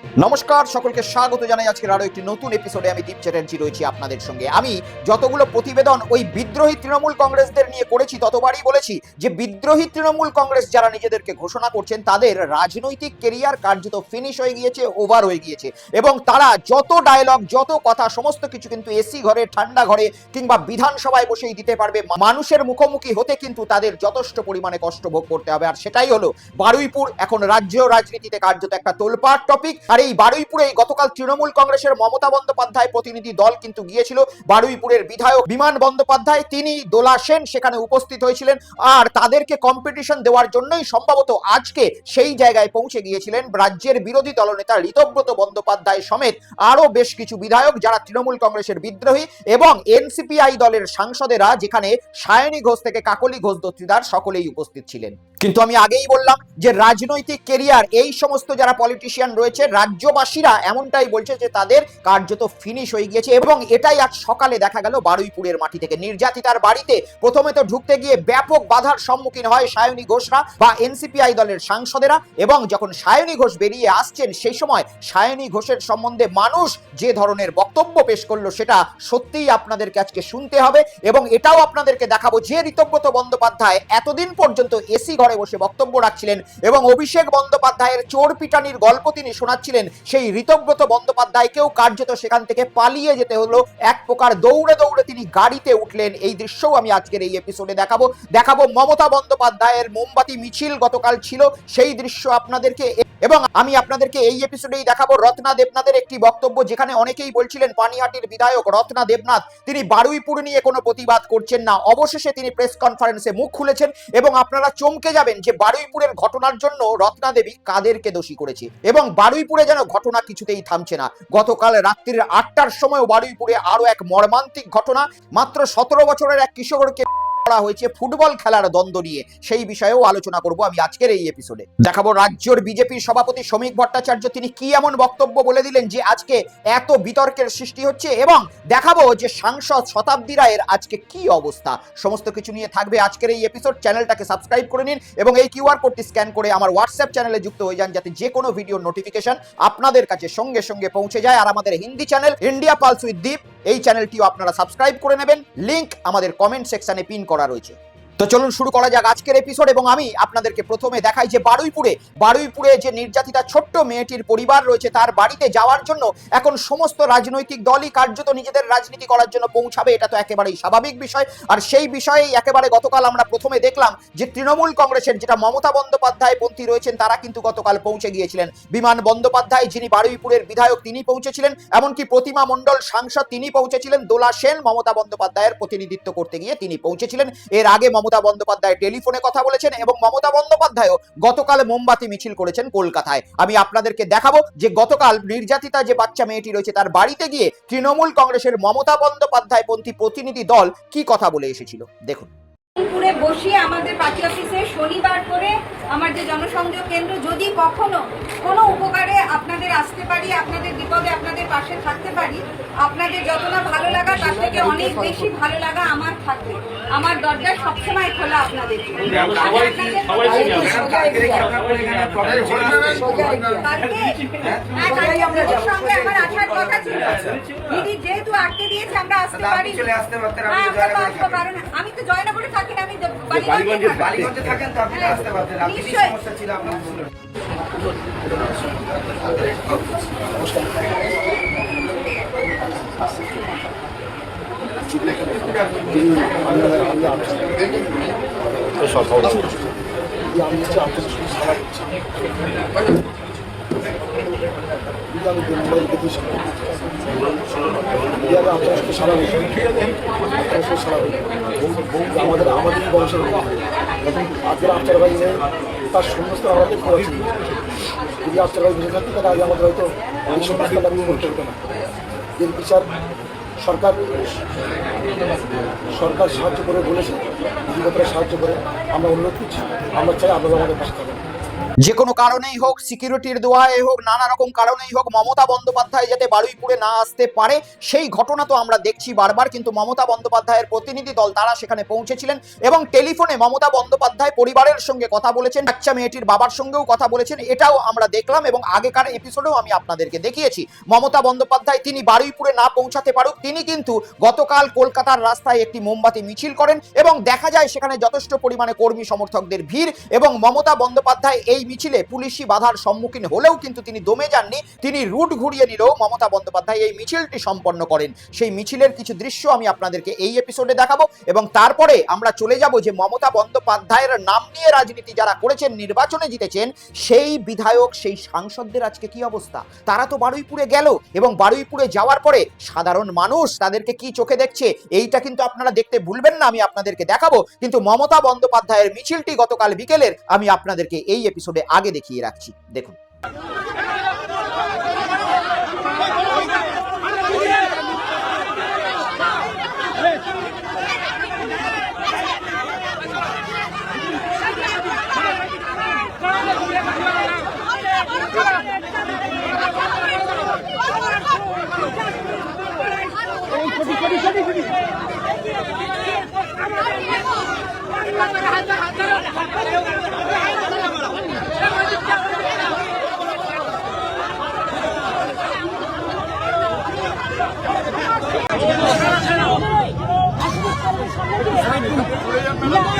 নমস্কার, সকলকে স্বাগত জানাই আজকের আরো একটি নতুন এপিসোডে। আমি দীপ চ্যাটার্জি রয়েছি আপনাদের সঙ্গে। আমি যতগুলো প্রতিবেদন ওই বিদ্রোহী তৃণমূল কংগ্রেসদের নিয়ে করেছি ততবারই বলেছি যে বিদ্রোহী তৃণমূল কংগ্রেস যারা নিজেদেরকে ঘোষণা করছেন তাদের রাজনৈতিক কেরিয়ার কার্যত ফিনিশ হয়ে গিয়েছে, ওভার হয়ে গিয়েছে, এবং তারা যত ডায়লগ, যত কথা, সমস্ত কিছু কিন্তু এসি ঘরে, ঠান্ডা ঘরে কিংবা বিধানসভায় বসেই দিতে পারবে। মানুষের মুখোমুখি হতে কিন্তু তাদের যথেষ্ট পরিমাণে কষ্ট ভোগ করতে হবে। আর সেটাই হলো বারুইপুর এখন রাজ্য রাজনীতিতে কার্যত একটা তোলপাড় টপিক। আর এই বারুইপুরে গতকাল তৃণমূল কংগ্রেসের মমতা বন্দ্যোপাধ্যায় প্রতিনিধি দল কিন্তু গিয়েছিল। বারুইপুরের বিধায়ক বিমান বন্দ্যোপাধ্যায়, তিনি, দোলা সেন সেখানে উপস্থিত হয়েছিলেন। আর তাদেরকে কম্পিটিশন দেওয়ার জন্যই সম্ভবত আজকে সেই জায়গায় পৌঁছে গিয়েছিলেন রাজ্যের বিরোধী দলনেতা ঋতব্রত বন্দ্যোপাধ্যায় সমেত আরো বেশ কিছু বিধায়ক যারা তৃণমূল কংগ্রেসের বিদ্রোহী, এবং এনসিপিআই দলের সাংসদেরা, যেখানে সায়নী ঘোষ থেকে কাকলি ঘোষ দত্তিদার সকলেই উপস্থিত ছিলেন। কিন্তু আমি আগেই বললাম যে রাজনৈতিক কেরিয়ার এই সমস্ত যারা পলিটিশিয়ান রয়েছে, রাজ্যবাসীরা এমনটাই বলছে যে তাদের কার্যত ফিনিশ হয়ে গিয়েছে। এবং এটাই আজ সকালে দেখা গেল বারুইপুরের মাটি থেকে। নির্যাতিতার বাড়িতে প্রথমে তো ঢুকতে গিয়ে ব্যাপক বাধার সম্মুখীন হয় সায়নী ঘোষরা বা এনসিপিআই দলের সাংসদেরা, এবং যখন সায়নী ঘোষ বেরিয়ে আসছেন সেই সময় সায়নী ঘোষের সম্বন্ধে মানুষ যে ধরনের বক্তব্য পেশ করলো সেটা সত্যিই আপনাদেরকে আজকে শুনতে হবে। এবং এটাও আপনাদেরকে দেখাবো যে ঋতব্রত বন্দ্যোপাধ্যায় এতদিন পর্যন্ত এসি ঘরে বসে বক্তব্য রাখছিলেন এবং অভিষেক বন্দ্যোপাধ্যায়ের চোর পিটানির গল্প তিনি শোনাচ্ছিলেন, সেই ঋতব্রত বন্দ্যোপাধ্যায়কেও কার্যত সেখান থেকে পালিয়ে যেতে হলো। এক প্রকার দৌড়ে দৌড়ে তিনি গাড়িতে উঠলেন। এই দৃশ্যও আমি আজকের এই এপিসোডে দেখাবো মমতা বন্দ্যোপাধ্যায়ের মোমবাতি মিছিল গতকাল ছিল, সেই দৃশ্য আপনাদেরকে। এবং আমি আপনাদেরকে এই এপিসোডেই দেখাবো রত্না দেবনাথের একটি বক্তব্য, যেখানে অনেকেই বলছিলেন পানিহাটির বিধায়ক রত্না দেবনাথ তিনি বারুইপুর নিয়ে কোনো প্রতিবাদ করছেন না। অবশেষে তিনি প্রেস কনফারেন্সে মুখ খুলেছেন এবং আপনারা চমকে যাবেন যে বারুইপুরের ঘটনার জন্য রত্না দেবী কাদেরকে দোষী করেছে। এবং বারুইপুরে যেন ঘটনা কিছুতেই থামছে না। গতকাল রাত্রির 8টার সময় বারুইপুরে আরো এক মর্মান্তিক ঘটনা। মাত্র 17 বছরের এক কিশোরকে করা হয়েছে ফুটবল খেলার দ্বন্দ্ব নিয়ে। সেই বিষয়েও আলোচনা করব আমি আজকের এই এপিসোডে। দেখাবো রাজ্যের বিজেপির সভাপতি শ্রমিক ভট্টাচার্য তিনি কি এমন বক্তব্য বলে দিলেন যে আজকে এত বিতর্কের সৃষ্টি হচ্ছে, এবং দেখাবো যে সাংসদ শতাব্দী রায়ের আজকে কি অবস্থা। সমস্ত কিছু নিয়ে থাকবে আজকের এই এপিসোড। চ্যানেলটাকে সাবস্ক্রাইব করে নিন এবং এই কিউআর কোডটি স্ক্যান করে আমার হোয়াটসঅ্যাপ চ্যানেলে যুক্ত হয়ে যান, যাতে যে কোনো ভিডিওর নোটিফিকেশন আপনাদের কাছে সঙ্গে সঙ্গে পৌঁছে যায়। আর আমাদের Hindi channel India Pulse with Deep, এই চ্যানেলটিও আপনারা সাবস্ক্রাইব করে নেবেন। লিংক আমাদের কমেন্ট সেকশনে পিন করা রয়েছে। তো চলুন শুরু করা যাক আজকের এপিসোড। এবং আমি আপনাদেরকে প্রথমে দেখাই যে বারুইপুরে যে নির্যাতিতা ছোট্ট মেয়েটির পরিবার রয়েছে তার বাড়িতে যাওয়ার জন্য এখন সমস্ত রাজনৈতিক দলই কার্যত নিজেদের রাজনীতি করার জন্য পৌঁছাবে। এটা তো একেবারেই স্বাভাবিক বিষয়। আর সেই বিষয়েই একেবারে গতকাল আমরা প্রথমে দেখলাম যে তৃণমূল কংগ্রেসের যেটা মমতা বন্দ্যোপাধ্যায় পন্থী রয়েছেন তারা কিন্তু গতকাল পৌঁছে গিয়েছিলেন। বিমান বন্দ্যোপাধ্যায় যিনি বারুইপুরের বিধায়ক তিনি পৌঁছেছিলেন, এমনকি প্রতিমা মণ্ডল সাংসদ তিনি পৌঁছেছিলেন, দোলা সেন মমতা বন্দ্যোপাধ্যায়ের প্রতিনিধিত্ব করতে গিয়ে তিনি পৌঁছেছিলেন। এর আগে মমতা বন্দ্যোপাধ্যায় টেলিফোনে কথা বলেছেন এবং মমতা বন্দ্যোপাধ্যায়ও গতকাল মোমবাতি মিছিল করেছেন কলকাতায়। আমি আপনাদেরকে দেখাবো যে গতকাল নির্যাতিতা যে বাচ্চা মেয়েটি রয়েছে তার বাড়িতে গিয়ে তৃণমূল কংগ্রেসের মমতা বন্দ্যোপাধ্যায় পন্থী প্রতিনিধি দল কি কথা বলে এসেছিল, দেখুন। পুরে বসিয়ে আমাদের পার্টি অফিসে শনিবার করে আমার যে জনসংযোগ কেন্দ্র, যদি কখনো কোনো উপকারে আপনাদের আসতে পারি, আপনাদের বিপদে আপনাদের পাশে থাকতে পারি, আপনাদের যত না ভালো লাগা তার থেকে অনেক বেশি ভালো লাগা আমার থাকবে। আমার দরজা সবসময় খোলা আপনাদের। সঙ্গে আমার আসার কথা ছিল, দিদি যেহেতু আটকে দিয়েছে আমরা আসতে পারি, কারণ আমি তো জয়নগরে থাকি না, আমি বালিগঞ্জে থাকেন, তো আপনি আসতে পারতেন। আপনি কি সমস্যা ছিল আপনার? আমাদের বংশের আজকের আফটার ভাই তার সমস্ত আমাদের করেছিল। যদি আফটার ভাই বুঝে থাকতো তাহলে আগে আমাদের হয়তো অনেক সমস্ত লাগু করতে হতো না। এর বিচার সরকার সাহায্য করে বলেছে, বিধিগতরা সাহায্য করে। আমরা অনুরোধ করছি, আমরা চাই আপনারা আমাদের পাশে থাকেন। যে কোনো কারণেই হোক, সিকিউরিটির দোহায় হোক, নানা রকম কারণেই হোক, মমতা বন্দ্যোপাধ্যায় যাতে বারুইপুরে না আসতে পারে সেই ঘটনা তো আমরা দেখছি বারবার। কিন্তু মমতা বন্দ্যোপাধ্যায়ের প্রতিনিধি দল তারা সেখানে পৌঁছেছিলেন এবং টেলিফোনে মমতা বন্দ্যোপাধ্যায় পরিবারের সঙ্গে কথা বলেছেন, বাচ্চা মেয়েটির বাবার সঙ্গেও কথা বলেছেন, এটাও আমরা দেখলাম এবং আগেকার এপিসোডেও আমি আপনাদেরকে দেখিয়েছি। মমতা বন্দ্যোপাধ্যায় তিনি বারুইপুরে না পৌঁছাতে পারুক, তিনি কিন্তু গতকাল কলকাতার রাস্তায় একটি মোমবাতি মিছিল করেন এবং দেখা যায় সেখানে যথেষ্ট পরিমাণে কর্মী সমর্থকদের ভিড় এবং মমতা বন্দ্যোপাধ্যায় এই মিছিলে পুলিশি বাধার সম্মুখীন হলেও কিন্তু তিনি দমে যাননি। তিনি রুট ঘুরিয়ে নিলেও মমতা বন্দ্যোপাধ্যায় এই মিছিলটি সম্পন্ন করেন। সেই মিছিলের কিছু দৃশ্য আমি আপনাদেরকে এই এপিসোডে দেখাবো এবং তারপরে আমরা চলে যাব যে মমতা বন্দ্যোপাধ্যায়ের নাম নিয়ে রাজনীতি যারা করেছেন, নির্বাচনে জিতেছেন, সেই বিধায়ক সেই সাংসদদের আজকে কি অবস্থা। তারা তো বারুইপুরে গেল এবং বারুইপুরে যাওয়ার পরে সাধারণ মানুষ তাদেরকে কি চোখে দেখছে এইটা কিন্তু আপনারা দেখতে ভুলবেন না, আমি আপনাদেরকে দেখাবো। কিন্তু মমতা বন্দ্যোপাধ্যায়ের মিছিলটি গতকাল বিকেলের আমি আপনাদেরকে এই এপিসোডে আগে দেখিয়ে রাখছি, দেখুন।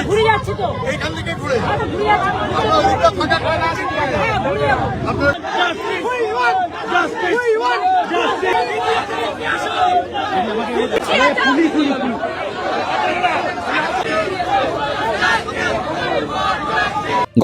ঘুরে যাচ্ছি তো এইখান থেকে ঘুরে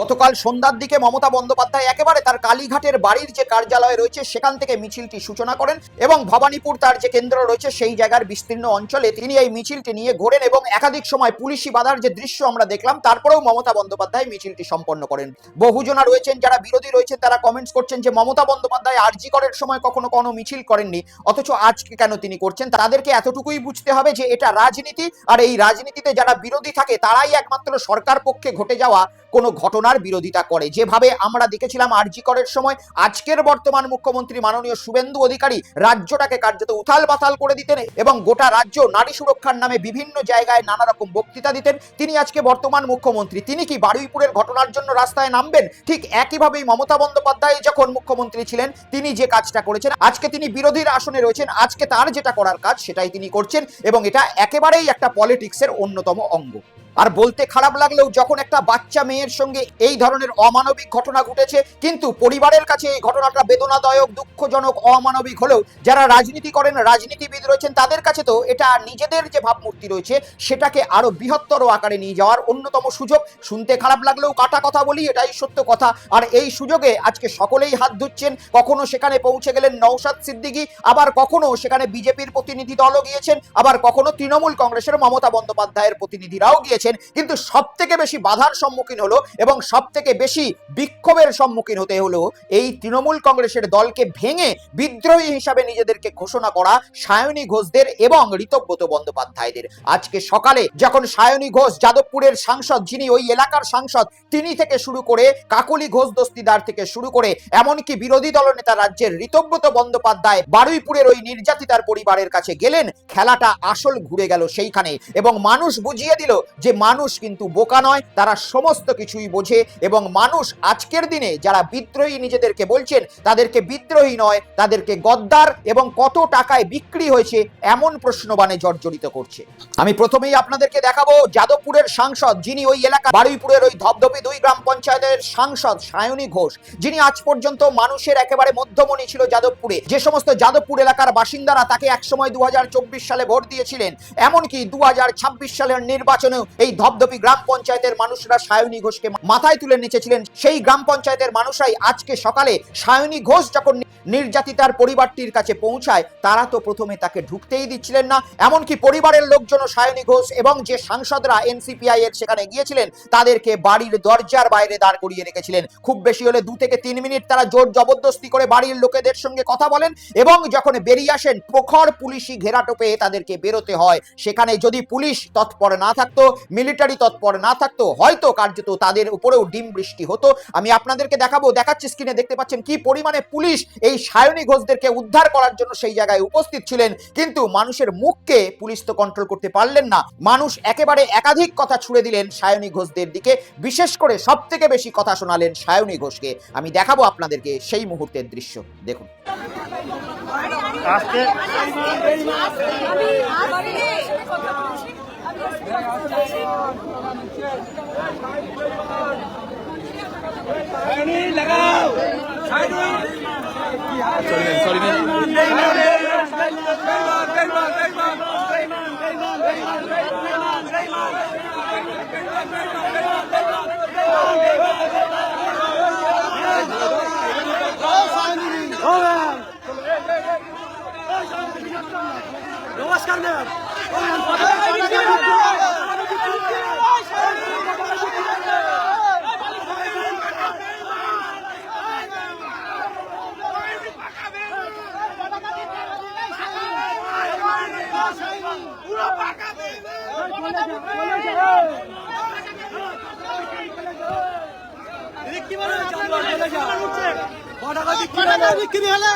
গতকাল সন্ধ্যার দিকে মমতা বন্দ্যোপাধ্যায় একেবারে তার কালীঘাটের বাড়ির যে কার্যালয় রয়েছে সেখান থেকে মিছিলটি সূচনা করেন এবং ভবানীপুর তার যে কেন্দ্র রয়েছে সেই জায়গার বিস্তীর্ণ অঞ্চলে তিনি এই মিছিলটি নিয়ে ঘোরেন এবং একাধিক সময় পুলিশি বাধার যে দৃশ্য আমরা দেখলাম তারপরেও মমতা বন্দ্যোপাধ্যায় মিছিলটি সম্পন্ন করেন। বহুজনা রয়েছেন যারা বিরোধী রয়েছেন, তারা কমেন্টস করছেন যে মমতা বন্দ্যোপাধ্যায় আরজি করের সময় কখনো কোনো মিছিল করেননি, অথচ আজকে কেন তিনি করছেন। তাদেরকে এতটুকুই বুঝতে হবে যে এটা রাজনীতি, আর এই রাজনীতিতে যারা বিরোধী থাকে তারাই একমাত্র সরকার পক্ষে ঘটে যাওয়া কোনো ঘটনার বিরোধিতা করে। যেভাবে আমরা দেখেছিলাম আরজি করের সময়, আজকের বর্তমান মুখ্যমন্ত্রী মাননীয় শুভেন্দু অধিকারী রাজ্যটাকে কার্যত উথাল পাথাল করে দিতেন এবং গোটা রাজ্য নারী সুরক্ষার নামে বিভিন্ন জায়গায় নানা রকম বক্তৃতা দিতেন। তিনি আজকে বর্তমান মুখ্যমন্ত্রী, তিনি কি বারুইপুরের ঘটনার জন্য রাস্তায় নামবেন? ঠিক একইভাবেই মমতা বন্দ্যোপাধ্যায় যখন মুখ্যমন্ত্রী ছিলেন তিনি যে কাজটা করেছেন, আজকে তিনি বিরোধীর আসনে রয়েছেন, আজকে তার যেটা করার কাজ সেটাই তিনি করছেন এবং এটা একেবারেই একটা পলিটিক্সের অন্যতম অঙ্গ। আর বলতে খারাপ লাগলেও যখন একটা বাচ্চা মেয়ের সঙ্গে এই ধরনের অমানবিক ঘটনা ঘটেছে, কিন্তু পরিবারের কাছে এই ঘটনাটা বেদনাদায়ক, দুঃখজনক, অমানবিক হলেও যারা রাজনীতি করেন, রাজনীতিবিদ রয়েছেন, তাদের কাছে তো এটা নিজেদের যে ভাবমূর্তি রয়েছে সেটাকে আরো বৃহত্তর আকারে নিয়ে যাওয়ার অন্যতম সুযোগ। শুনতে খারাপ লাগলেও কাটা কথা বলি, এটাই সত্য কথা। আর এই সুযোগে আজকে সকলেই হাত ধুচ্ছেন। কখনো সেখানে পৌঁছে গেলেন নওশাদ সিদ্দিকী, আবার কখনো সেখানে বিজেপির প্রতিনিধি দলও গিয়েছেন, আবার কখনো তৃণমূল কংগ্রেসের মমতা বন্দ্যোপাধ্যায়ের প্রতিনিধিরাও গিয়েছেন। কিন্তু সব থেকে বেশি বাধার সম্মুখীন হলো এবং সব থেকে বেশি বিক্ষোভের সম্মুখীন হতে হলো এই তৃণমূল কংগ্রেসের দলকে ভেঙে বিদ্রোহী হিসাবে নিজেদেরকে ঘোষণা করা সায়নী ঘোষদের এবং ঋতব্রত বন্দ্যোপাধ্যায়দের। আজকে সকালে যখন সায়নী ঘোষ, যাদবপুরের সাংসদ, যিনি ওই এলাকার সাংসদ, তিনি থেকে শুরু করে কাকলি ঘোষ দস্তিদার থেকে শুরু করে এমনকি বিরোধী দলনেতা রাজ্যের ঋতব্রত বন্দ্যোপাধ্যায় বারুইপুরের ওই নির্যাতিতার পরিবারের কাছে গেলেন, খেলাটা আসল ঘুরে গেল সেইখানে এবং মানুষ বুঝিয়ে দিল যে মানুষ কিন্তু বোকা নয়, তারা সমস্ত কিছুই বোঝে এবং মানুষ আজকের দিনে যারা বিদ্রোহী নিজেদেরকে বলছেন তাদেরকে বিদ্রোহী নয়, তাদেরকে গদ্দার এবং কত টাকায় বিক্রি হয়েছে এমন প্রশ্নবাণে জর্জরিত করছে। আমি প্রথমেই আপনাদেরকে দেখাবো যাদবপুরের সাংসদ, যিনি ওই এলাকা বারুইপুরের ওই ধবধবি 2 গ্রাম পঞ্চায়েতের সাংসদ সায়নী ঘোষ, যিনি আজ পর্যন্ত মানুষের একেবারে মধ্যমণি ছিল যাদবপুরে। যে সমস্ত যাদবপুর এলাকার বাসিন্দারা তাকে একসময় 2024 সালে ভোট দিয়েছিলেন, এমনকি 2026 সালের নির্বাচনেও এই ধবধবি গ্রাম পঞ্চায়েতের মানুষরা সায়নী ঘোষকে মাথায় তুলে নেচেছিলেন। সেই গ্রাম পঞ্চায়েতের মানুষরাই আজকে সকালে সায়নী ঘোষ যখন নির্যাতিতার পরিবারটির কাছে পৌঁছায় তারা তো প্রথমে তাকে ঢুকতেই দিচ্ছিলেন না। এমনকি পরিবারের লোকজনও সায়নী ঘোষ এবং যে সাংসদরা এনসিপিআই এর সেখানে গিয়েছিলেন তাদেরকে বাড়ির দরজার বাইরে দাঁড় করিয়ে রেখেছিলেন। খুব বেশি হলে 2 থেকে 3 মিনিট তারা জোর জবরদস্তি করে বাড়ির লোকেদের সঙ্গে কথা বলেন এবং যখন বেরিয়ে আসেন প্রখর পুলিশি ঘেরাটোপে তাদেরকে বেরোতে হয়। সেখানে যদি পুলিশ তৎপর না থাকতো, মিলিটারি তৎপর না থাকতো, হয়তো কার্যত তাদের উপরেও ডিম বৃষ্টি হতো। আমি আপনাদেরকে দেখাচ্ছি স্ক্রিনে, দেখতে পাচ্ছেন কি পরিমাণে পুলিশ এই সায়নী ঘোষদেরকে উদ্ধার করার জন্য সেই জায়গায় উপস্থিত ছিলেন। কিন্তু মানুষের মুখকে পুলিশ তো কন্ট্রোল করতে পারলেন না। মানুষ একেবারে একাধিক কথা ছুড়ে দিলেন সায়নী ঘোষদের দিকে, বিশেষ করে সবথেকে বেশি কথা শোনালেন সায়নী ঘোষকে। আমি দেখাবো আপনাদেরকে সেই মুহূর্তের দৃশ্য, দেখুন। নমস্কার ম্যাম। বিক্রি হলে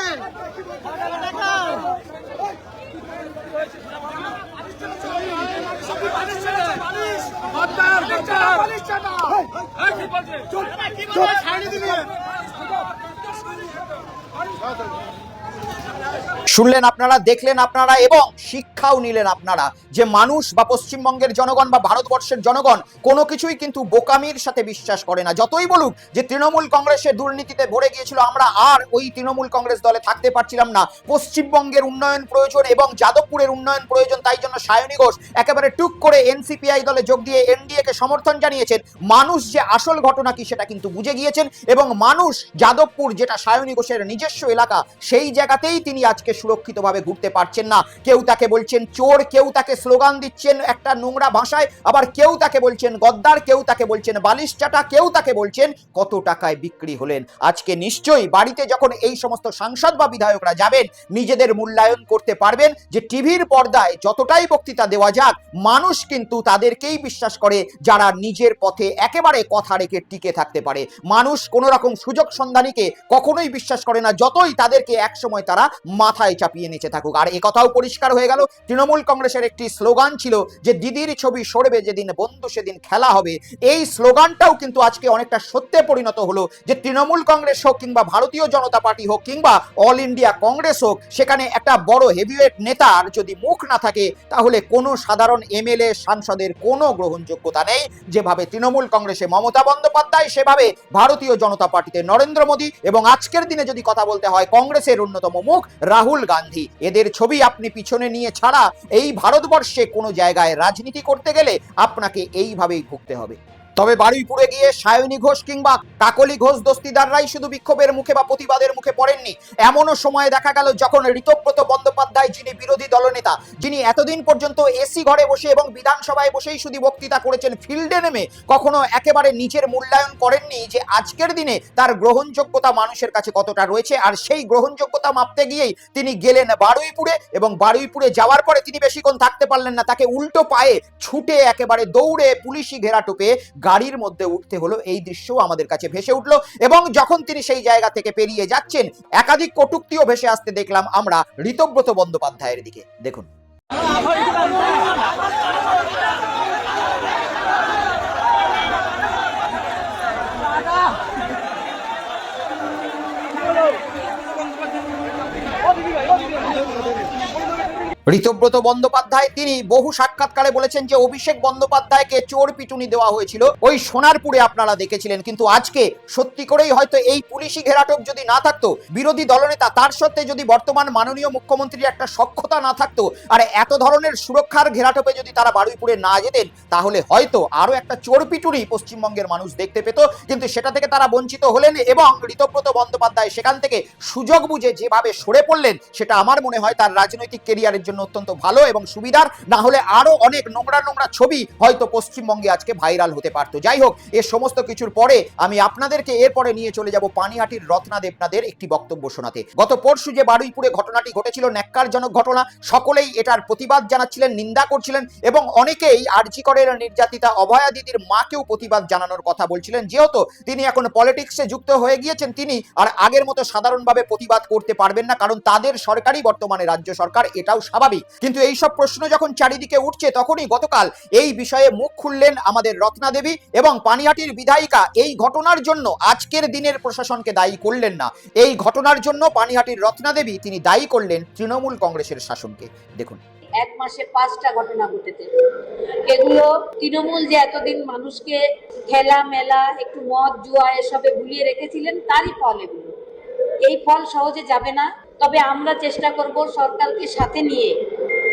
শুনলেন আপনারা, দেখলেন আপনারা এবং শিক্ষাও নিলেন আপনারা যে মানুষ বা পশ্চিমবঙ্গের জনগণ বা ভারতবর্ষের জনগণ কোনো কিছুই কিন্তু বোকামির সাথে বিশ্বাস করে না। যতই বলুক যে তৃণমূল কংগ্রেসের দুর্নীতিতে ভরে গিয়েছিল, আমরা আর ওই তৃণমূল কংগ্রেস দলে থাকতে পারছিলাম না, পশ্চিমবঙ্গের উন্নয়ন প্রয়োজন এবং যাদবপুরের উন্নয়ন প্রয়োজন, তাই জন্য সায়নী ঘোষ একেবারে টুক করে এনসিপিআই দলে যোগ দিয়ে এনডিএ কে সমর্থন জানিয়েছেন। মানুষ যে আসল ঘটনা কি সেটা কিন্তু বুঝে গিয়েছেন এবং মানুষ যাদবপুর, যেটা সায়নী ঘোষের নিজস্ব এলাকা, সেই জায়গাতেই তিনি আজকে সুরক্ষিতভাবে ঘুরতে পারছেন না। কেউ তাকে বলছেন চোর, কেউ তাকে স্লোগান দিচ্ছেন একটা নোংরা ভাষায়, আবার কেউ তাকে বলছেন গদ্দার, কেউ তাকে বলছেন বালিশ চাটা, কেউ তাকে বলছেন কত টাকায় বিক্রি হলেন। আজকে নিশ্চয়ই বাড়িতে যখন এই সমস্ত সাংসদ বা বিধায়করা যাবেন, নিজেদের মূল্যায়ন করতে পারবেন যে টিভির পর্দায় যতটাই বক্তৃতা দেওয়া যাক, মানুষ কিন্তু তাদেরকেই বিশ্বাস করে যারা নিজের পথে একেবারে কথা রেখে টিকে থাকতে পারে। মানুষ কোন রকম সুযোগ সন্ধানীকে কখনোই বিশ্বাস করে না, যতই তাদেরকে একসময় তারা মাথায় চাপিয়ে নিচে থাকুক। আর একথাও পরিষ্কার হয়ে গেল, তৃণমূল কংগ্রেসের একটি স্লোগান ছিল যে দিদির ছবি সরবে যেদিন বন্ধু সেদিন খেলা হবে। এই স্লোগানটাও কিন্তু আজকে অনেকটা সত্যে পরিণত হলো যে তৃণমূল কংগ্রেস হোক কিংবা ভারতীয় জনতা পার্টি হোক কিংবা অল ইন্ডিয়া কংগ্রেস হোক, সেখানে একটা বড় হেভিওয়েট নেতার যদি মুখ না থাকে তাহলে কোনো সাধারণ এমএলএ সাংসদের কোনো গ্রহণযোগ্যতা নেই। যেভাবে তৃণমূল কংগ্রেসে মমতা বন্দ্যোপাধ্যায়, সেভাবে ভারতীয় জনতা পার্টিতে নরেন্দ্র মোদী এবং আজকের দিনে যদি কথা বলতে হয় কংগ্রেসের অন্যতম মুখ রাহুল গান্ধী। এদের ছবি আপনি পিছনে নিয়ে ছাড়া এই ভারতবর্ষে কোনো জায়গায় রাজনীতি করতে গেলে আপনাকে এইভাবেই ভুগতে হবে। তবে বারুইপুরে গিয়ে সায়নী ঘোষ কিংবা কাকলি ঘোষ দস্তিদাররাই শুধু বিক্ষোভের মুখে বা প্রতিবাদের মুখে পড়েননি। এমনও সময় দেখা গেল যখন ঋতব্রত বন্দ্যোপাধ্যায়, যিনি বিরোধী দলনেতা, যিনি এতদিন পর্যন্ত এসি ঘরে বসে এবং বিধানসভায় বসেই শুধু বক্তৃতা করেছেন, ফিল্ডে নেমে কখনো একেবারে নিজের মূল্যায়ন করেননি যে আজকের দিনে তার গ্রহণযোগ্যতা মানুষের কাছে কতটা রয়েছে। আর সেই গ্রহণযোগ্যতা মাপতে গিয়েই তিনি গেলেন বারুইপুরে এবং বারুইপুরে যাওয়ার পরে তিনি বেশিক্ষণ থাকতে পারলেন না, তাকে উল্টো পায়ে ছুটে একেবারে দৌড়ে পুলিশি ঘেরাটোপে গাড়ির মধ্যে উঠতে হলো। এই দৃশ্যও আমাদের কাছে ভেসে উঠলো এবং যখন তিনি সেই জায়গা থেকে পেরিয়ে যাচ্ছেন, একাধিক কটূক্তিও ভেসে আসতে দেখলাম আমরা ঋতব্রত বন্দ্যোপাধ্যায়ের দিকে, দেখুন। ঋতব্রত বন্দ্যোপাধ্যায় তিনি বহু সাক্ষাৎকারে বলেছেন যে অভিষেক বন্দ্যোপাধ্যায়কে চোর পিটুনি দেওয়া হয়েছিল ওই সোনারপুরে, আপনারা দেখেছিলেন। কিন্তু আজকে সত্যি করেই হয়তো এই পুলিশি ঘেরাটোপ যদি না থাকতো, বিরোধী দলনেতা তার সত্ত্বে যদি বর্তমান মাননীয় মুখ্যমন্ত্রীর একটা সক্ষতা না থাকতো, আর এত ধরনের সুরক্ষার ঘেরাটোপে যদি তারা বারুইপুরে না যেতেন, তাহলে হয়তো আরো একটা চোর পিটুনি পশ্চিমবঙ্গের মানুষ দেখতে পেত। কিন্তু সেটা থেকে তারা বঞ্চিত হলেন এবং ঋতব্রত বন্দ্যোপাধ্যায় সেখান থেকে সুযোগ বুঝে যেভাবে সরে পড়লেন, সেটা আমার মনে হয় তার রাজনৈতিক কেরিয়ারের জন্য অত্যন্ত ভালো এবং সুবিধার। না হলে আরো অনেক নোংরা নোংরা ছবি হয়তো পশ্চিমবঙ্গে আজকে ভাইরাল হতে পারতো। যাই হোক, এর সমস্ত কিছুর পরে আমি আপনাদেরকে এরপরে নিয়ে চলে যাব পানিহাটির রত্না দেবনাথের একটি বক্তব্য শোনাতে। গত পরশু যে বারুইপুরে ঘটনাটি ঘটেছিল, ন্যাক্কারজনক ঘটনা, সকলেই এটার প্রতিবাদ জানাচ্ছিলেন, নিন্দা করছিলেন এবং অনেকেই আরজি করের নির্যাতিতা অভয়া দিদির মাকেও প্রতিবাদ জানানোর কথা বলছিলেন। যেহেতু তিনি এখন পলিটিক্সে যুক্ত হয়ে গিয়েছেন, তিনি আর আগের মতো সাধারণভাবে প্রতিবাদ করতে পারবেন না, কারণ তাদের সরকারই বর্তমানে রাজ্য সরকার, এটাও স্বাভাবিক। কিন্তু এই সব প্রশ্ন যখন চারিদিকে উঠছে, তখনই গতকাল এই বিষয়ে মুখ খুললেন আমাদের রত্না দেবী এবং পানিহাটির বিধায়িকা। এই ঘটনার জন্য আজকের দিনের প্রশাসনকে দায়ী করলেন না, এই ঘটনার জন্য পানিহাটির রত্না দেবী তিনি দায়ী করলেন তৃণমূল কংগ্রেসের শাসনকে। দেখুন, এক মাসে 5টা ঘটনা ঘটেছে। এগুলো তৃণমূল যে এতদিন মানুষকে খেলা মেলা একটু মদ জুয়া এসবে ভুলিয়ে রেখেছিলেন, তারই ফল এগুলো। এই ফল সহজে যাবে না, তবে আমরা চেষ্টা করব সরকারকে সাথে নিয়ে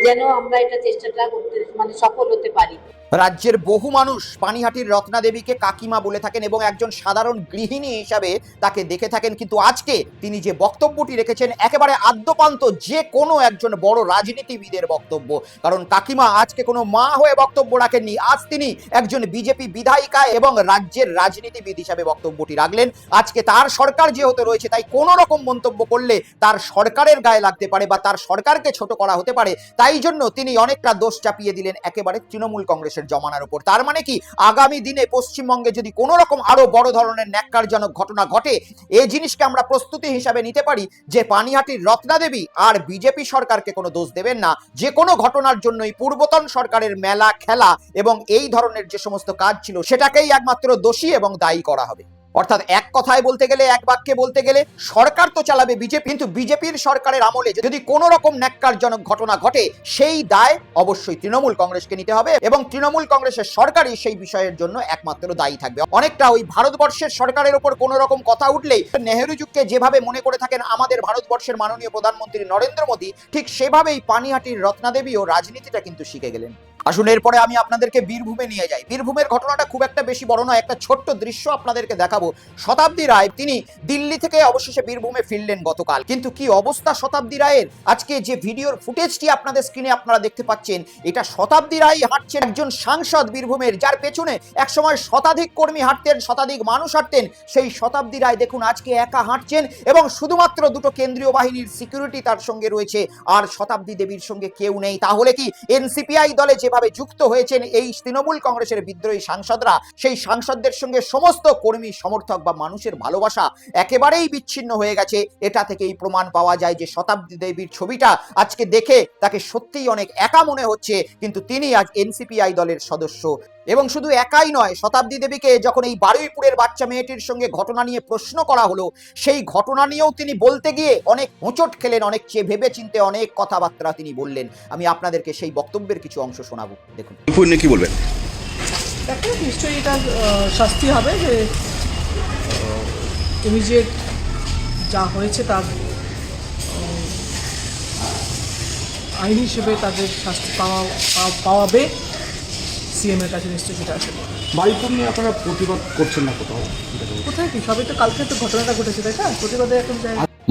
যেন আমরা এটা চেষ্টাটা করতে সফল হতে পারি। রাজ্যের বহু মানুষ পানিহাটির রত্না দেবীকে কাকিমা বলে থাকেন এবং একজন সাধারণ গৃহিণী হিসাবে তাকে দেখে থাকেন। কিন্তু আজকে তিনি যে বক্তব্যটি রেখেছেন, একেবারে আদ্যপান্ত যে কোনো একজন বড় রাজনীতিবিদের বক্তব্য। কারণ কাকিমা আজকে কোনো মা হয়ে বক্তব্য রাখেননি, আজ তিনি একজন বিজেপি বিধায়িকা এবং রাজ্যের রাজনীতিবিদ হিসাবে বক্তব্যটি রাখলেন। আজকে তার সরকার যেহেতু রয়েছে, তাই কোনো রকম মন্তব্য করলে তার সরকারের গায়ে লাগতে পারে বা তার সরকারকে ছোট করা হতে পারে। তাই জন্য তিনি অনেকটা দোষ চাপিয়ে দিলেন একেবারে তৃণমূল কংগ্রেসের জমানার উপর। তার মানে কি, আগামী দিনে পশ্চিমবঙ্গে যদি কোনো রকম আরো বড় ধরনের ন্যাক্কারজনক ঘটনা ঘটে, এই জিনিসকে আমরা প্রস্তুতি হিসাবে নিতে পারি যে পানিহাটির রত্না দেবী আর বিজেপি সরকারকে কোনো দোষ দেবেন না। যে কোনো ঘটনার জন্যই পূর্বতন সরকারের মেলা খেলা এবং এই ধরনের যে সমস্ত কাজ ছিল, সেটাকেই একমাত্র দোষী এবং দায়ী করা হবে। অর্থাৎ এক কথায় বলতে গেলে, এক বাক্যে বলতে গেলে, সরকার তো চালাবে বিজেপি, কিন্তু বিজেপির সরকারের আমলে যদি কোনো রকম ন্যাক্কারজনক ঘটনা ঘটে, সেই দায় অবশ্যই তৃণমূল কংগ্রেসকে নিতে হবে এবং তৃণমূল কংগ্রেসের সরকারই সেই বিষয়ের জন্য একমাত্র দায়ী থাকবে। অনেকটা ওই ভারতবর্ষের সরকারের উপর কোনো রকম কথা উঠলেই নেহেরু যুগকে যেভাবে মনে করে থাকেন আমাদের ভারতবর্ষের মাননীয় প্রধানমন্ত্রী নরেন্দ্র মোদী, ঠিক সেভাবেই পানিহাটির রত্না দেবীও রাজনীতিটা কিন্তু শিখে গেলেন। আসুন এরপরে আমি আপনাদেরকে বীরভূমে নিয়ে যাই। বীরভূমের ঘটনাটা খুব একটা বেশি বড় নয়, একটা ছোট্ট দৃশ্য আপনাদেরকে দেখাবো। শতাব্দী রায় তিনি দিল্লি থেকে অবশেষে বীরভূমে ফিরলেন গতকাল। কিন্তু কি অবস্থা শতাব্দী রায়ের, আজকে যে ভিডিওর ফুটেজটি আপনাদের স্ক্রিনে আপনারা দেখতে পাচ্ছেন, এটা শতাব্দী রায় হাঁটছেন, একজন সাংসদ বীরভূমের, যার পেছনে একসময় শতাধিক কর্মী হাঁটতেন, শতাধিক মানুষ হাঁটতেন। সেই শতাব্দী রায় দেখুন আজকে একা হাঁটছেন এবং শুধুমাত্র দুটো কেন্দ্রীয় বাহিনীর সিকিউরিটি তার সঙ্গে রয়েছে, আর শতাব্দী দেবীর সঙ্গে কেউ নেই। তাহলে কি এনসিপিআই দলে যেভাবে যুক্ত হয়েছেন এই তৃণমূল কংগ্রেসের বিদ্রোহী সাংসদরা, সেই সাংসদদের সঙ্গে সমস্ত কর্মী সমর্থক বা মানুষের ভালোবাসা একেবারেই বিচ্ছিন্ন হয়ে গেছে। এটা থেকেই প্রমাণ পাওয়া যায় যে শতাব্দী দেবীর ছবিটা আজকে দেখে তাকে সত্যিই অনেক একা মনে হচ্ছে, কিন্তু তিনি আজ এনসিপিআই দলের সদস্য। এবং শুধু একাই নয়, শতাব্দী দেবীকে যখন এই বারুইপুরের বাচ্চা মেয়েটির সঙ্গে ঘটনা নিয়ে প্রশ্ন করা হলো, সেই ঘটনা নিয়েও তিনি বলতে গিয়ে অনেক হোঁচট খেলেন, অনেক ভেবে চিন্তে অনেক কথাবার্তা তিনি বললেন। আমি আপনাদেরকে সেই বক্তব্যের কিছু অংশ শোনাবো, দেখুন। কি বলবেন? দেখো, নিশ্চয়ই এটা শাস্তি হবে, যে ইমিডিয়েট যা হয়েছে তার আইন হিসেবে তাদের শাস্তি পাওয়াবে। সিএম এর কাছে নিশ্চয়ই সেটা আসবে। বাড়িপুর নিয়ে আপনারা প্রতিবাদ করছেন না কোথাও? কোথায় কি, সবই তো কালকে তো ঘটনাটা ঘটেছে, তাই না? প্রতিবাদে এখন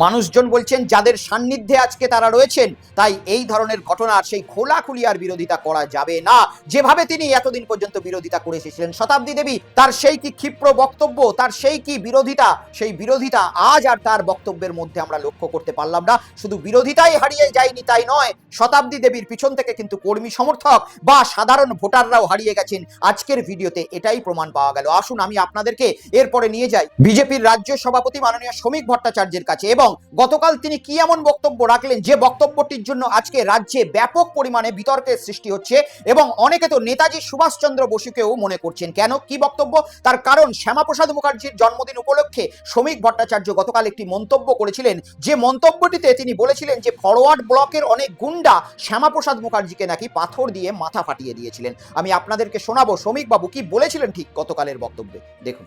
মানুষজন বলছেন যাদের সান্নিধ্যে আজকে তারা রয়েছেন, তাই এই ধরনের ঘটনার সেই খোলাখুলি আর বিরোধিতা করা যাবে না, যেভাবে তিনি এতদিন পর্যন্ত বিরোধিতা করে এসেছিলেন। শতাব্দী দেবী তার সেই কি ক্ষিপ্র বক্তব্য, তার সেই কি বিরোধিতা, সেই বিরোধিতা আজ আর তার বক্তব্যের মধ্যে আমরা লক্ষ্য করতে পারলাম না। শুধু বিরোধিতাই হারিয়ে যায়নি তাই নয়, শতাব্দী দেবীর পিছন থেকে কিন্তু কর্মী সমর্থক বা সাধারণ ভোটাররাও হারিয়ে গেছেন। আজকের ভিডিওতে এটাই প্রমাণ পাওয়া গেল। আসুন আমি আপনাদেরকে এরপরে নিয়ে যাই বিজেপির রাজ্য সভাপতি মাননীয় শ্রমিক ভট্টাচার্যের কাছে এবং এবং গতকাল তিনি কি এমন বক্তব্য রাখলেন যে বক্তব্যটির জন্য আজকে রাজ্যে ব্যাপক পরিমাণে বিতর্কের সৃষ্টি হচ্ছে এবং অনেকে তো নেতাজি সুভাষচন্দ্র বসুকেও মনে করছেন। কেন, কি বক্তব্য? তার কারণ শ্যামাপ্রসাদ মুখার্জির জন্মদিন উপলক্ষে শ্রমিক ভট্টাচার্য গতকাল একটি মন্তব্য করেছিলেন, যে মন্তব্যটিতে তিনি বলেছিলেন যে ফরওয়ার্ড ব্লকের অনেক গুন্ডা শ্যামাপ্রসাদ মুখার্জিকে নাকি পাথর দিয়ে মাথা ফাটিয়ে দিয়েছিলেন। আমি আপনাদেরকে শোনাবো শ্রমিক বাবু কি বলেছিলেন ঠিক গতকালের বক্তব্যে, দেখুন।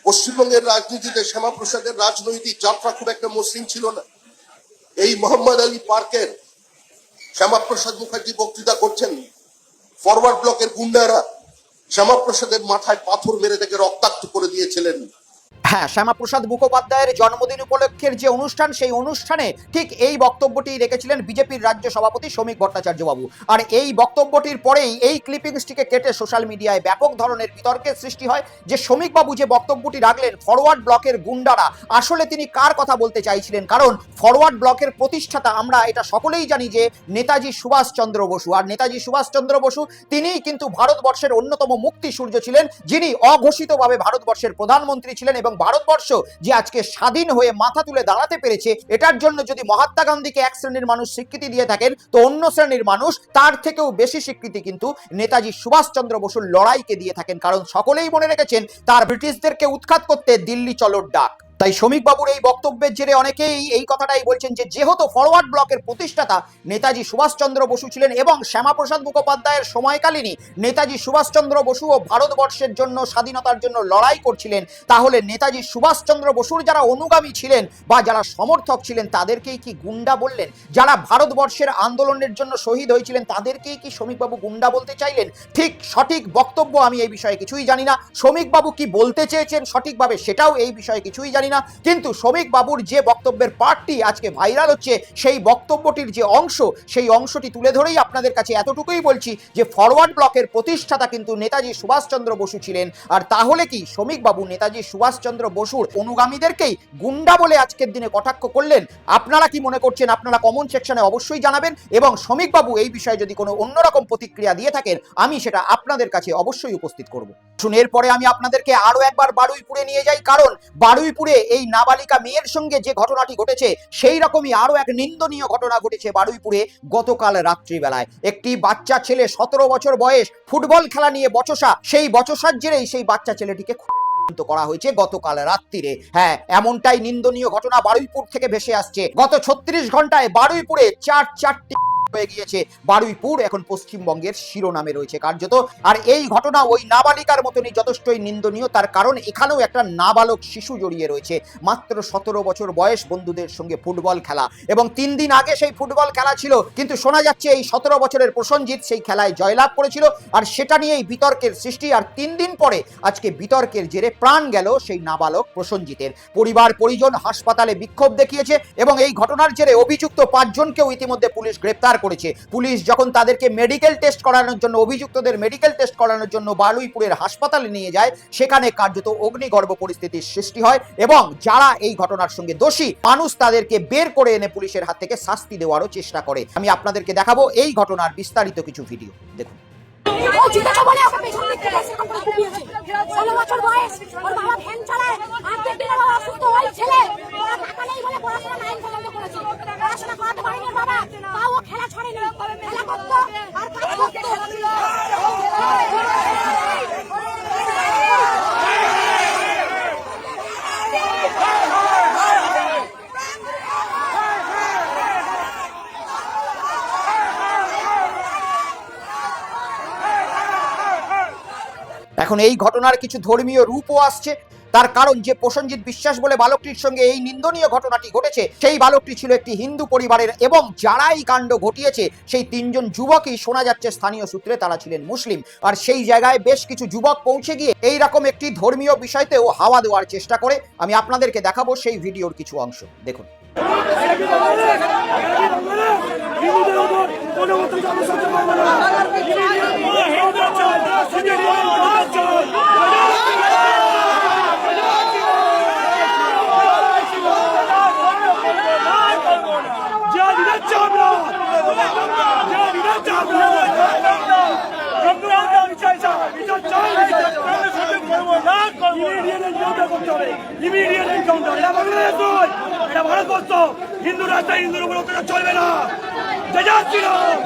পশ্চিমবঙ্গের রাজনীতিতে শ্যামাপ্রসাদের রাজনৈতিক যাত্রা খুব একটা মসৃণ ছিল না। এই মোহাম্মদ আলী পার্কের শ্যামাপ্রসাদ মুখার্জি বক্তৃতা করছেন, ফরওয়ার্ড ব্লকের গুন্ডারা শ্যামাপ্রসাদের মাথায় পাথর মেরে তাকে রক্তাক্ত করে দিয়েছিলেন। হ্যাঁ, শ্যামাপ্রসাদ মুখোপাধ্যায়ের জন্মদিন উপলক্ষের যে অনুষ্ঠান, সেই অনুষ্ঠানে ঠিক এই বক্তব্যটি রেখেছিলেন বিজেপির রাজ্য সভাপতি শ্রমিক ভট্টাচার্য বাবু। আর এই বক্তব্যটির পরেই এই ক্লিপিংসটিকে কেটে সোশ্যাল মিডিয়ায় ব্যাপক ধরনের বিতর্কের সৃষ্টি হয় যে শ্রমিক বাবু যে বক্তব্যটি রাখলেন ফরওয়ার্ড ব্লকের গুন্ডারা, আসলে তিনি কার কথা বলতে চাইছিলেন। কারণ ফরওয়ার্ড ব্লকের প্রতিষ্ঠাতা আমরা এটা সকলেই জানি যে নেতাজি সুভাষচন্দ্র বসু। আর নেতাজি সুভাষচন্দ্র বসু তিনিই কিন্তু ভারতবর্ষের অন্যতম মুক্তি সূর্য ছিলেন, যিনি অঘোষিতভাবে ভারতবর্ষের প্রধানমন্ত্রী ছিলেন। এবং ভারতবর্ষ যে আজকে স্বাধীন হয়ে মাথা তুলে দাঁড়াতে পেরেছে, এটার জন্য যদি মহাত্মা গান্ধীকে এক শ্রেণীর মানুষ স্বীকৃতি দিয়ে থাকেন, তো অন্য শ্রেণীর মানুষ তার থেকেও বেশি স্বীকৃতি কিন্তু নেতাজি সুভাষচন্দ্র বসুর লড়াইকে দিয়ে থাকেন। কারণ সকলেই মনে রেখেছেন তার ব্রিটিশদেরকে উৎখাত করতে দিল্লি চলোর ডাক। তাই শ্রমিক বাবুর এই বক্তব্যের জেরে অনেকেই এই কথাটাই বলছেন যে যেহেতু ফরওয়ার্ড ব্লকের প্রতিষ্ঠাতা নেতাজি সুভাষচন্দ্র বসু ছিলেন এবং শ্যামাপ্রসাদ মুখোপাধ্যায়ের সময়কালীনই নেতাজি সুভাষচন্দ্র বসু ও ভারতবর্ষের জন্য স্বাধীনতার জন্য লড়াই করছিলেন, তাহলে নেতাজি সুভাষচন্দ্র বসুর যারা অনুগামী ছিলেন বা যারা সমর্থক ছিলেন তাদেরকেই কি গুন্ডা বললেন? যারা ভারতবর্ষের আন্দোলনের জন্য শহীদ হয়েছিলেন তাদেরকেই কি শ্রমিকবাবু গুন্ডা বলতে চাইলেন? ঠিক সঠিক বক্তব্য আমি এই বিষয়ে কিছুই জানি না। শ্রমিকবাবু কি বলতে চেয়েছেন সঠিকভাবে সেটাও এই বিষয়ে কিছুই জানি না। কিন্তু শ্রমিক বাবুর যে বক্তব্যের পার্টটি আজকে ভাইরাল হচ্ছে, সেই বক্তব্যটির যে অংশ, সেই অংশটি তুলে ধরেই আপনাদের কাছে এতটুকুই বলছি যে ফরওয়ার্ড ব্লকের প্রতিষ্ঠাতা কিন্তু নেতাজি সুভাষচন্দ্র বসু ছিলেন। আর তাহলে কি শ্রমিক বাবু নেতাজি সুভাষচন্দ্র বসুর অনুগামীদেরকেই গুন্ডা বলে আজকের দিনে কটাক্ষ করলেন? আপনারা কি মনে করছেন? আপনারা কমেন্ট সেকশনে অবশ্যই জানাবেন। এবং শ্রমিক বাবু এই বিষয়ে যদি কোনো অন্যরকম প্রতিক্রিয়া দিয়ে থাকেন, আমি সেটা আপনাদের কাছে অবশ্যই উপস্থিত করব। শুনুন, এরপরে আমি আপনাদেরকে আরো একবার বারুইপুরে নিয়ে যাই, কারণ বারুইপুরে এই নাবালিকা মেয়ের সঙ্গে যে ঘটনাটি ঘটেছে সেই রকমই আরো এক নিন্দনীয় ঘটনা ঘটেছে বারুইপুরে গতকাল রাত্রিবেলায়। একটি বাচ্চা ছেলে 17 বছর বয়স ফুটবল খেলা নিয়ে বচসা, সেই বচসার জেরেই সেই বাচ্চা ছেলেটিকে করা হয়েছে গতকাল রাত্রিরে। হ্যাঁ, এমনটাই নিন্দনীয় ঘটনা বারুইপুর থেকে ভেসে আসছে। গত 36 ঘন্টায় বারুইপুরে চারটি হয়ে গিয়েছে। বারুইপুর এখন পশ্চিমবঙ্গের শিরোনামে রয়েছে কার্যত। আর এই ঘটনা ওই নাবালিকার মতনই যথেষ্টই নিন্দনীয়, তার কারণ এখানেও একটা নাবালক শিশু জড়িয়ে রয়েছে। মাত্র 17 বছর বয়স, বন্ধুদের সঙ্গে ফুটবল খেলা, এবং 3 দিন আগে সেই ফুটবল খেলা ছিল, কিন্তু শোনা যাচ্ছে এই 17 বছরের প্রসঞ্জিৎ সেই খেলায় জয়লাভ করেছিল আর সেটা নিয়েই বিতর্কের সৃষ্টি। আর 3 দিন পরে আজকে বিতর্কের জেরে প্রাণ গেল সেই নাবালক প্রসঞ্জিতের। পরিবার পরিজন হাসপাতালে বিক্ষোভ দেখিয়েছে এবং এই ঘটনার জেরে অভিযুক্ত 5 জনকেও ইতিমধ্যে পুলিশ গ্রেপ্তার করেছে। পুলিশ যখন তাদেরকে মেডিকেল টেস্ট করানোর জন্য, অভিযুক্তদের মেডিকেল টেস্ট করানোর জন্য বারুইপুরের হাসপাতালে নিয়ে যায়, সেখানে কার্যত অগ্নিগর্ভ পরিস্থিতির সৃষ্টি হয় এবং যারা এই ঘটনার সঙ্গে দোষী মানুষ তাদেরকে বের করে এনে পুলিশের হাত থেকে শাস্তি দেওয়ারও চেষ্টা করে। আমি আপনাদেরকে দেখাবো এই ঘটনার বিস্তারিত কিছু ভিডিও, দেখুন। এখন এই ঘটনার কিছু ধর্মীয় রূপও আসছে। তার কারণ যে প্রসঞ্জিৎ বিশ্বাস বলে বালকটির সঙ্গে এই নিন্দনীয় ঘটনাটি ঘটেছে, সেই বালকটি ছিল একটি হিন্দু পরিবারের এবং যারা এই কাণ্ড ঘটিয়েছে সেই 3 জন যুবকই শোনা যাচ্ছে স্থানীয় সূত্রে তারা ছিলেন মুসলিম। আর সেই জায়গায় বেশ কিছু যুবক পৌঁছে গিয়ে এই রকম একটি ধর্মীয় বিষয়তেও হাওয়া দেওয়ার চেষ্টা করে। আমি আপনাদেরকে দেখাবো সেই ভিডিওর কিছু অংশ, দেখুন। Immediate encounter. এটা বাংলাদেশ নয়, এটা ভারতবর্ষ। হিন্দু রাস্তায় হিন্দুর উপর অত্যাচার চলবে না। জয় জয় শ্রীরাম।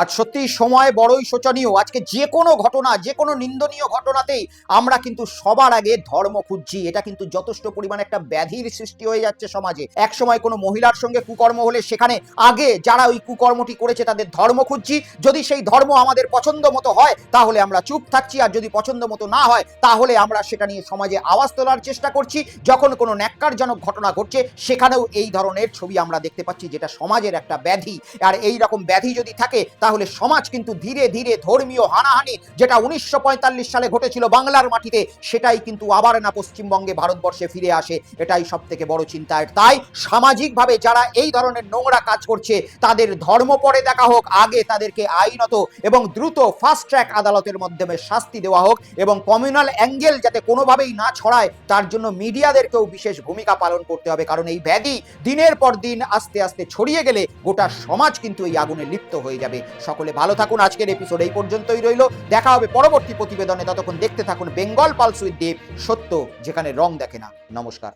আজ সত্যি সময় বড়ই শোচনীয়। আজকে যে কোনো ঘটনা, যে কোনো নিন্দনীয় ঘটনাতেই আমরা কিন্তু সবার আগে ধর্ম খুঁজছি। এটা কিন্তু যথেষ্ট পরিমাণে একটা ব্যাধির সৃষ্টি হয়ে যাচ্ছে সমাজে। এক সময় কোনো মহিলার সঙ্গে কুকর্ম হলে সেখানে আগে যারা ওই কুকর্মটি করেছে তাদের ধর্ম খুঁজছি। যদি সেই ধর্ম আমাদের পছন্দ মতো হয় তাহলে আমরা চুপ থাকছি, আর যদি পছন্দ মতো না হয় তাহলে আমরা সেটা নিয়ে সমাজে আওয়াজ তোলার চেষ্টা করছি। যখন কোনো ন্যাক্কারজনক ঘটনা ঘটছে সেখানেও এই ধরনের ছবি আমরা দেখতে পাচ্ছি, যেটা সমাজের একটা ব্যাধি। আর এই রকম ব্যাধি যদি থাকে তাহলে সমাজ কিন্তু ধীরে ধীরে ধর্মীয় হানাহানি, যেটা 1945 সালে ঘটেছিল বাংলার মাটিতে, সেটাই কিন্তু আবার না পশ্চিমবঙ্গে ভারতবর্ষে ফিরে আসে। এটাই সব থেকে বড় চিন্তা। তাই সামাজিকভাবে যারা এই ধরনের নোংরা কাজ করছে তাদের ধর্ম পরে দেখা হোক, আগে তাদেরকে আইনত এবং দ্রুত ফাস্ট ট্র্যাক আদালতের মাধ্যমে শাস্তি দেওয়া হোক, এবং কমিউনাল অ্যাঙ্গেল যাতে কোনোভাবেই না ছড়ায় তার জন্য মিডিয়াদেরকেও বিশেষ ভূমিকা পালন করতে হবে। কারণ এই ব্যাধি দিনের পর দিন আস্তে আস্তে ছড়িয়ে গেলে গোটা সমাজ কিন্তু এই আগুনে লিপ্ত হয়ে যাবে। সকলে ভালো থাকুন। আজকের এপিসোড এই পর্যন্তই রইল। দেখা হবে পরবর্তী প্রতিবেদনে। ততক্ষণ দেখতে থাকুন বেঙ্গল পালস উইথ দেব, সত্য যেখানে রং দেখে না। নমস্কার।